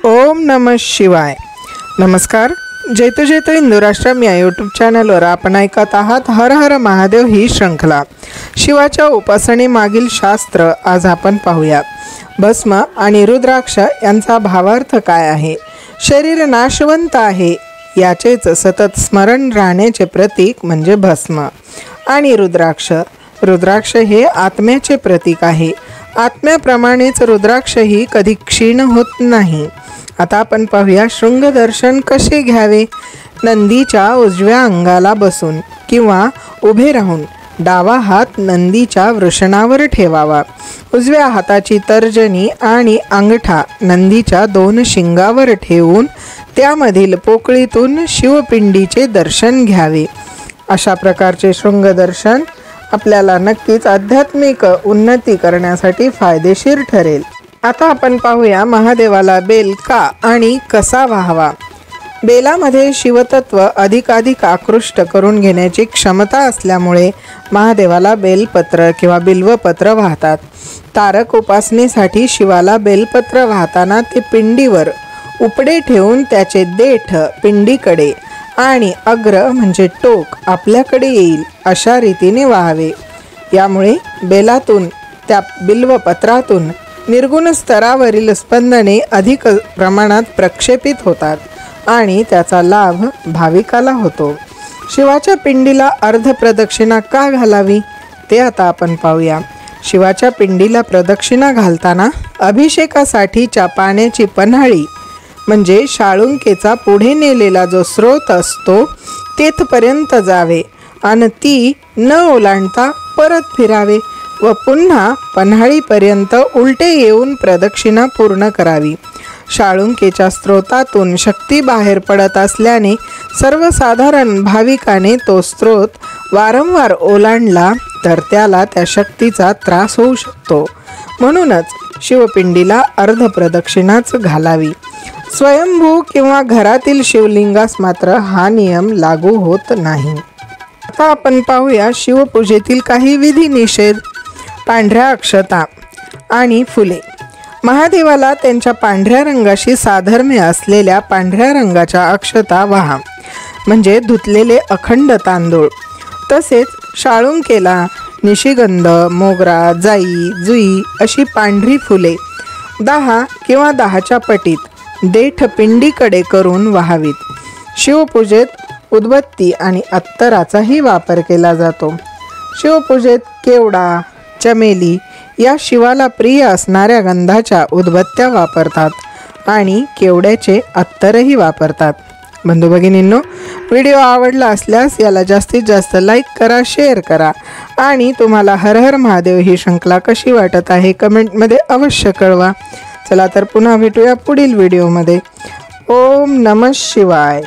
ओम नमः शिवाय। नमस्कार। जैतो जैतो हिंदू राष्ट्रम या यूट्यूब चॅनलवर आपण ऐकत आहात हर हर महादेव ही श्रृंखला। शिवाच्या उपासनेमागील शास्त्र आज आपण पाहूया। भस्म आणि रुद्राक्ष यांचा भावार्थ काय आहे? शरीर नाशवंत आहे याचेच सतत स्मरण राहण्याचे प्रतीक म्हणजे भस्म आणि रुद्राक्ष। रुद्राक्ष हे आत्म्याचे प्रतीक आहे। आत्म्याप्रमाणेच रुद्राक्ष ही कधी क्षीण होत नाही। आता आपण पाहूया शृंगदर्शन कसे घ्यावे। नंदीच्या उजव्या अंगाला बसून किंवा उभे राहून डावा हात नंदीच्या वृषणावर ठेवावा। उजव्या हाताची तर्जनी आणि अंगठा नंदीच्या दोन शिंगावर ठेवून त्यामधील पोकळीतून शिवपिंडीचे दर्शन घ्यावे। अशा प्रकारचे शृंगदर्शन आपल्याला नक्कीच आध्यात्मिक उन्नती करण्यासाठी फायदेशीर ठरेल। आता आपण पाहूया महादेवाला बेल का आणि कसा वाहावा। बेलामध्ये शिवतत्व अधिकाधिक आकृष्ट करून घेण्याची क्षमता असल्यामुळे महादेवाला बेलपत्र किंवा बिल्वपत्र वाहतात। तारक उपासनेसाठी शिवाला बेलपत्र वाहताना ते पिंडीवर उपडे ठेवून त्याचे देठ पिंडीकडे आणि अग्र म्हणजे टोक आपल्याकडे येईल अशा रीतीने वाहावे। यामुळे बेलातून त्या बिल्वपत्रातून निर्गुण स्तरावरील स्पंदने अधिक प्रमाणात प्रक्षेपित होतात आणि त्याचा लाभ भाविकाला होतो। शिवाच्या पिंडीला अर्धप्रदक्षिणा का घालावी ते आता आपण पाहूया। शिवाच्या पिंडीला प्रदक्षिणा घालताना अभिषेकासाठीच्या पाण्याची पन्हाळी म्हणजे शाळुंकेचा पुढे नेलेला जो स्रोत असतो तेथपर्यंत जावे आणि ती न ओलांडता परत फिरावे व पुन्हा पन्हाळीपर्यंत उलटे येऊन प्रदक्षिणा पूर्ण करावी। शाळुंकेच्या स्रोतातून शक्ती बाहेर पडत असल्याने सर्वसाधारण भाविकाने तो स्रोत वारंवार ओलांडला तर त्याला त्या शक्तीचा त्रास होऊ शकतो। म्हणूनच शिवपिंडीला अर्धप्रदक्षिणाच घालावी। स्वयंभू किंवा घरातील शिवलिंगास मात्र हा नियम लागू होत नाही। आता आपण पाहूया शिवपूजेतील काही विधी निषेध। पांढऱ्या अक्षता आणि फुले। महादेवाला त्यांच्या पांढऱ्या रंगाशी साधर्म्य असलेल्या पांढऱ्या रंगाच्या अक्षता वाहा म्हणजे धुतलेले अखंड तांदूळ। तसेच शाळुंकेला निशिगंध, मोगरा, जाई, जुई अशी पांढरी फुले 10 किंवा 10च्या पटीत देठ पिंडीकडे करून वाहावीत। शिवपूजेत उदबत्ती आणि अत्तराचाही वापर केला जातो। शिवपूजेत केवडा, चमेली या शिवाला प्रिय असणाऱ्या गंधाच्या उदबत्त्या वापरतात आणि केवड्याचे अत्तरही वापरतात। बंधू भगिनींनो, व्हिडिओ आवडला असल्यास याला जास्तीत जास्त लाईक करा, शेअर करा आणि तुम्हाला हर हर महादेव ही श्रृंखला कशी वाटत आहे कमेंटमध्ये अवश्य कळवा। चला तर पुन्हा भेटूया पुढील व्हिडिओमध्ये। ओम नमः शिवाय।